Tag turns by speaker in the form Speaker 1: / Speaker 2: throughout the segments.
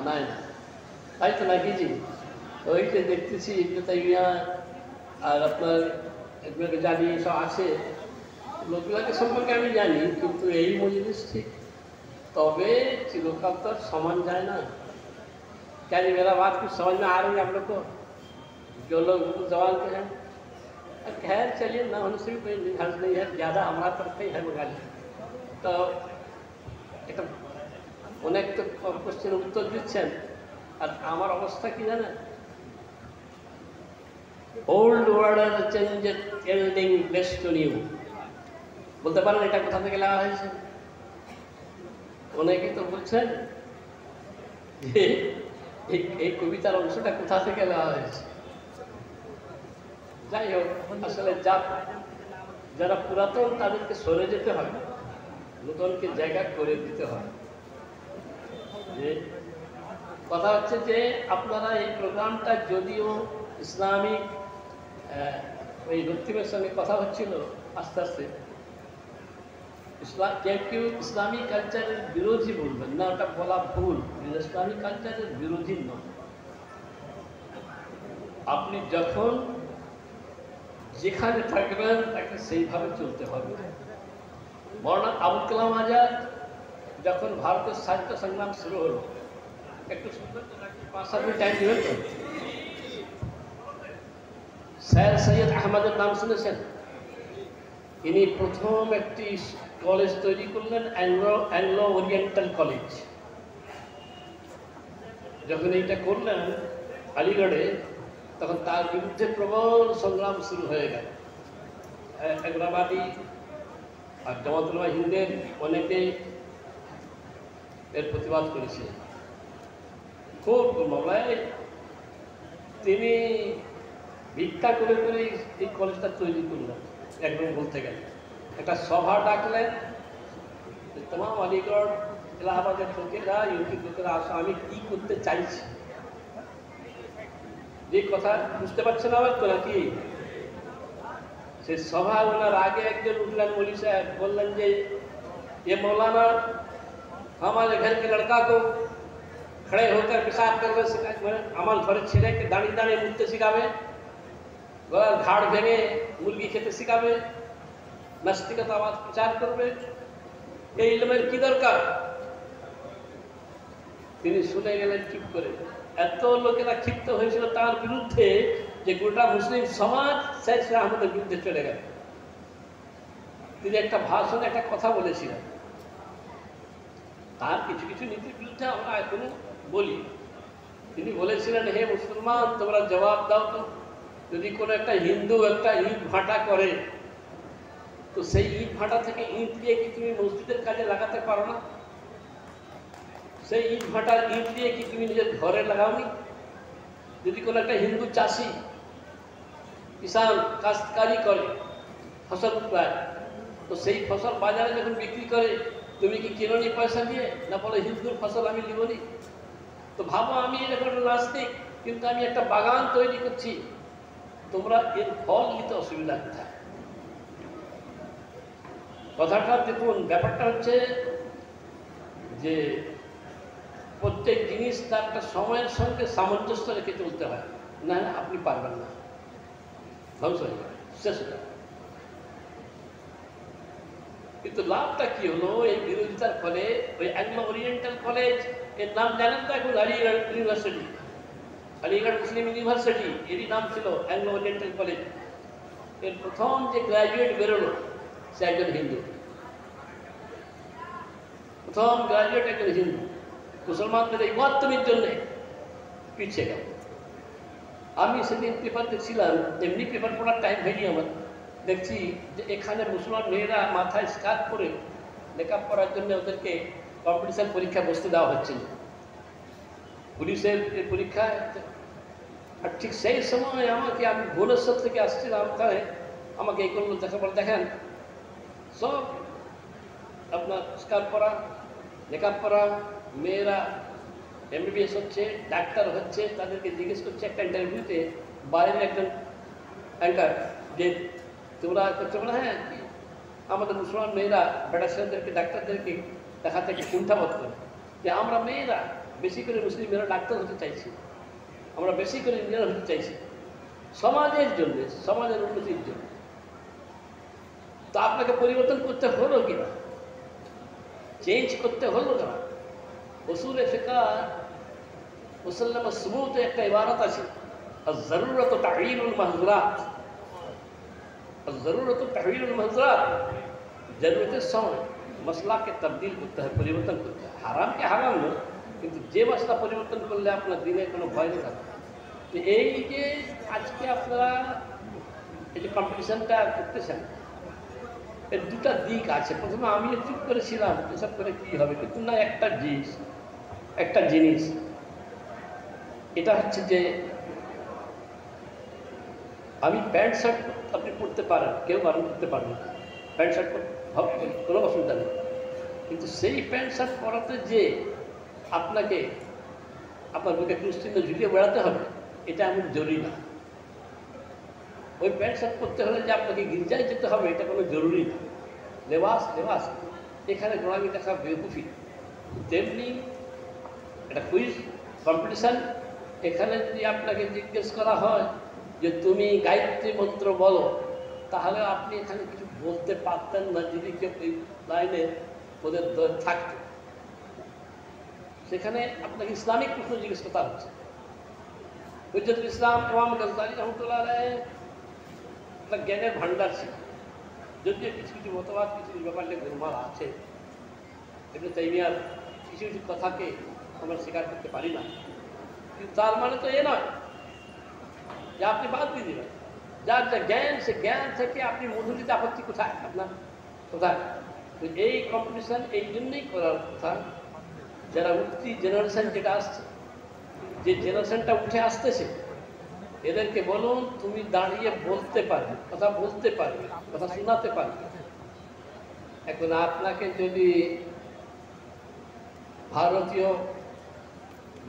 Speaker 1: মানায় না, তাই তো নাকি জি? ওই যে দেখতেছি ইবনে তাইমিয়া আর আপনার ইবনে জানি সব আছে, লোকগুলাকে সম্পর্কে আমি জানি, কিন্তু এই মজলিস ঠিক। তবে चिरकाल तो समान जाए ना। क्या जी मेरा बात कुछ समझ में आ रही है आप लोग को? जो लोग उर्दू जबान के हैं, खैर चलिए ना होने से भी कोई हर्ज नहीं है, ज़्यादा हमारा तरफ ही है बंगाली। तो एक অনেক তো কোশ্চেন উত্তর দিচ্ছেন, আর আমার অবস্থা কি জানেন? Old order changes yielding best to new, বলতে পারেন এটা কোথা থেকে লেখা হয়েছে? অনেকেই তো বলছেন যে এই কবিতার অংশটা কোথা থেকে লেখা হয়েছে। যাই হোক, আসলে যারা পুরাতন তাদেরকে সরে যেতে হয়, নতুনকে জায়গা করে দিতে হয়। যে কথা হচ্ছে যে আপনারা এই প্রোগ্রামটা যদিও ইসলামিক ওই রক্তিমের সঙ্গে কথা হচ্ছিল, আস্তে আস্তে কেউ ইসলামী কালচারের বিরোধী বলবেন না, ওটা বলা ভুল। ইসলামী কালচারের বিরোধী নয়। আপনি যখন যেখানে থাকবেন তাকে সেইভাবে চলতে হবে। মৌলানা আবুল কালাম আজাদ যখন ভারতের স্বাধীনতা সংগ্রাম শুরু হলো, একটু সুন্দর 5-7 মিনিট টাইম দিবেন তো। স্যার সৈয়দ আহমদের নাম শুনেছেন? ইনি প্রথম একটি কলেজ তৈরি করলেন, অ্যাংলো ওরিয়েন্টাল কলেজ। যখন এইটা করলেন আলিগড়ে, তখন তার বিরুদ্ধে প্রবল সংগ্রাম শুরু হয়ে গেল। আগ্রাবাদী আর জামাতুল হিন্দের অনেকেই এর প্রতিবাদ করেছে খুব মামলায়। তিনি ভিক্ষা করে করে এই কলেজটা তৈরি করলেন। একদম বলতে গেলে একটা সভা ডাকলেন, तमाम আলিগড় এলাহাবাদের লোকেরা, ইউপির লোকেরা আসো, আমি কি করতে চাইছি। যে কথা বুঝতে পারছেন আবার তো নাকি? সে সভা ওনার আগে একজন উঠলেন, মৌলী সাহেব, বললেন যে ये मौलाना हमारे घर के लड़का को खड़े होकर पेशाब करने सिखाए, আমার ঘরের ছেলেকে দাঁড়িয়ে দাঁড়িয়ে মুততে শিখাবে, গলার ঘাড় ভেঙে মুরগি খেতে শিখাবে, নাস্তিকতাবাদ প্রচার করবে, এই ইলমের কি দরকার? তিনি শুনে গেলেন চুপ করে। এত লোকেরা ক্ষিপ্ত হয়েছিল তার বিরুদ্ধে যে গোটা মুসলিম সমাজ স্যার আহমদের বিরুদ্ধে চলে গেল। তিনি একটা ভাষণে একটা কথা বলেছিলেন, তার কিছু কিছু নীতির বিরুদ্ধে আমরা এখনো বলি। তিনি বলেছিলেন, হে মুসলমান, তোমরা জবাব দাও তো, যদি কোনো একটা হিন্দু একটা ইট ভাটা করে, তো সেই ইট ভাটা থেকে ইট দিয়ে কি তুমি মসজিদের কাজে লাগাতে পারো না? সেই ইট ভাটার ইট দিয়ে কি তুমি নিজের ঘরে লাগাওনি? যদি কোনো একটা হিন্দু চাষি কিষান কাস্তকারি করে, ফসল উৎপায়, তো সেই ফসল বাজারে যখন বিক্রি করে, তুমি কি কিনোনি পয়সা দিয়ে? না বলে হিন্দুর ফসল আমি নিবনি? তো ভাবো, আমি এরকম নাস্তিক, কিন্তু আমি একটা বাগান তৈরি করছি, তোমরা এর ফল নিতে অসুবিধা কোথায়? কথাটা দেখুন, ব্যাপারটা হচ্ছে যে প্রত্যেক জিনিস তার একটা সময়ের সঙ্গে সামঞ্জস্য রেখে চলতে হয়, না আপনি পারবেন না, ধ্বংস হয়ে যাবে, শেষ হয়ে যাবে। কিন্তু লাভটা কি হলো এই বিরোধিতার ফলে? ওই অ্যাংলো ওরিয়েন্টাল কলেজ, এর নাম জানেন তো এখন? আলিগড় ইউনিভার্সিটি, আলিগড় মুসলিম ইউনিভার্সিটি, এরই নাম ছিল অ্যাংলো ওরিয়েন্টাল কলেজ। এর প্রথম যে গ্রাজুয়েট বেরোলো সে একজন হিন্দু, প্রথম গ্রাজুয়েট একজন হিন্দু। মুসলমানদের এই মহাত্মির জন্যে পিছিয়ে গেল। আমি সেদিন পেপার দেখছিলাম, এমনি পেপার পড়ার টাইম হয়নি আমার, দেখছি যে এখানে মুসলমান মেয়েরা মাথায় স্কার্ফ করে মেকআপ করার জন্য ওদেরকে কম্পিটিশন পরীক্ষা বসতে দেওয়া হচ্ছিল, পুলিশের পরীক্ষায়। আর ঠিক সেই সময় আমাকে, আমি ভুবনেশ্বর থেকে আসছিলাম, ওখানে আমাকে এই করলো, দেখা বলে দেখেন সব আপনার স্কার্ফ পরা, মেকআপ করা মেয়েরা এমবিবিএস হচ্ছে, ডাক্তার হচ্ছে, তাদেরকে জিজ্ঞেস করছে একটা ইন্টারভিউতে বাইরের একজন অ্যাঙ্কার যে তোমরা করছো বলে, হ্যাঁ আমাদের মুসলমান মেয়েরা ব্যাটাসদেরকে, ডাক্তারদেরকে দেখাতে একটু কুণ্ঠাবোধ করে যে আমরা মেয়েরা বেশি করে মুসলিমেরা ডাক্তার হতে চাইছি, আমরা বেশি করে ইঞ্জিনিয়ার হতে চাইছি সমাজের জন্য, সমাজের উন্নতির জন্য। তা আপনাকে পরিবর্তন করতে হলো কিনা, চেঞ্জ করতে হলো না। উসুল ফিকহ মুসাল্লাম সুবুতে একটা ইবারত আছে, জরুরত তাগয়িরুল মাহজুরাত, জরুরত তাগয়িরুল মাহজুরাত, জরুরতের সময় মশলাকে তবদিল করতে হয়, পরিবর্তন করতে হয়। হারামকে হারাম নয়, কিন্তু যে মশলা পরিবর্তন করলে আপনার দিনে কোনো ভয় নেই থাকে। তো এই যে আজকে আপনারা এই যে কম্পিটিশনটা করতেছেন, এর দুটা দিক আছে। প্রথমে আমি চুপ করেছিলাম এসব করে কী হবে, কিন্তু না, একটা জিনিস এটা হচ্ছে যে আমি প্যান্ট শার্ট আপনি পরতে পারেন, কেউ বারণ করতে পারেন না, প্যান্ট শার্ট কোনো অসুবিধা নেই। কিন্তু সেই প্যান্ট শার্ট পরাতে যে আপনাকে আপনার বুকে ক্রুশচিহ্ন ঝুলিয়ে বেড়াতে হবে, এটা এমন জরুরি না। ওই প্যান্ট শার্ট পরতে হলে যে আপনাকে গির্জায় যেতে হবে, এটা কোনো জরুরি না। লেবাস এখানে গোড়ামি দেখা বেকুফি। তেমনি একটা কুইজ কম্পিটিশান, এখানে যদি আপনাকে জিজ্ঞেস করা হয় যে তুমি গায়ত্রী মন্ত্র বলো, তাহলে আপনি এখানে কিছু বলতে পারতেন না যদি কেউ এই লাইনে ওদের থাকতো। সেখানে আপনাকে ইসলামিক প্রশ্ন জিজ্ঞেস করতে হচ্ছে। হুজ্জতুল ইসলাম ইমাম গাজ্জালী রহমতুল্লাহ আলাইহি একটা জ্ঞানের ভাণ্ডার ছিল, যদিও কিছু কিছু মতবাদ, কিছু ব্যাপারে গোলমাল আছে, ইবনে তাইমিয়ার কিছু কিছু কথাকে আমরা স্বীকার করতে পারি না, কিন্তু তার মানে তো এ নয় যে আপনি বাদ দিয়ে দেবেন। যার যা জ্ঞান, সে জ্ঞান থেকে আপনি মধু দিতে আপত্তি কোথায় আপনার, কোথায়? তো এই কম্পিটিশান এই জন্যই করার কথা, যারা উঠতি জেনারেশন যেটা আসছে, যে জেনারেশনটা উঠে আসতেছে, এদেরকে বলুন তুমি দাঁড়িয়ে বলতে পারবে, কথা বলতে পারবে, কথা শোনাতে পারবে। এখন আপনাকে যদি ভারতীয়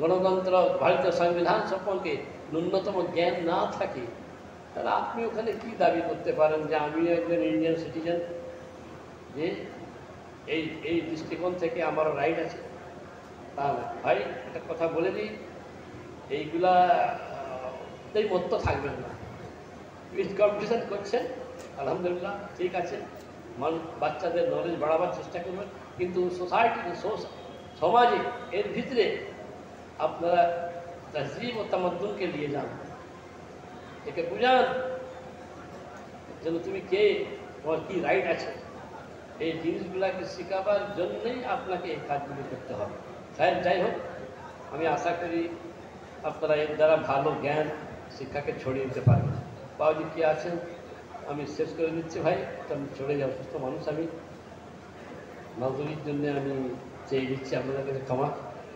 Speaker 1: গণতন্ত্র, ভারতীয় সংবিধান সম্পর্কে ন্যূনতম জ্ঞান না থাকে, তাহলে আপনি ওখানে কি দাবি করতে পারেন যে আমিও একজন ইন্ডিয়ান সিটিজেন, যে এই দৃষ্টিকোণ থেকে আমার রাইট আছে? তাহলে ভাই একটা কথা বলে দিই, এইগুলা মত থাকবেন না। কুইজ কম্পিটিশন করছেন, আলহামদুলিল্লাহ, ঠিক আছে, বাচ্চাদের নলেজ বাড়াবার চেষ্টা করবেন, কিন্তু সোসাইটি, সমাজে এর ভিতরে আপনারা তহজিব ও তামাদ্দুনকে নিয়ে যান, একে বুঝান যেন তুমি কে, তোমার কী রাইট আছে। এই জিনিসগুলাকে শেখাবার জন্যই আপনাকে এই কাজগুলো করতে হবে। যাই হোক, আমি আশা করি আপনারা এর দ্বারা ভালো জ্ঞান শিক্ষাকে ছড়িয়ে দিতে পারবেন। বাবুজি কি আছেন, আমি শেষ করে দিচ্ছি ভাই, আমি চলে যাই, অসুস্থ মানুষ আমি, নজরির জন্য আমি চেয়ে দিচ্ছি আপনাদের কাছে ক্ষমা।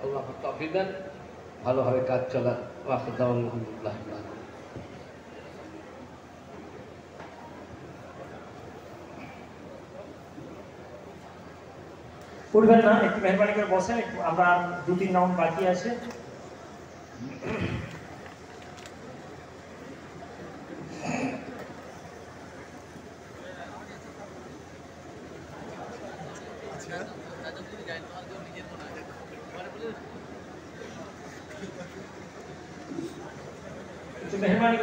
Speaker 1: আল্লাহ তৌফিক দেন, ভালোভাবে কাজ চলার। আলহামদুলিল্লাহ।
Speaker 2: উঠবেন না, একটু মেহরবানি করে বসেন, একটু আমরা 2-3 রাউন্ড বাকি আছে। একটু মেহরবানি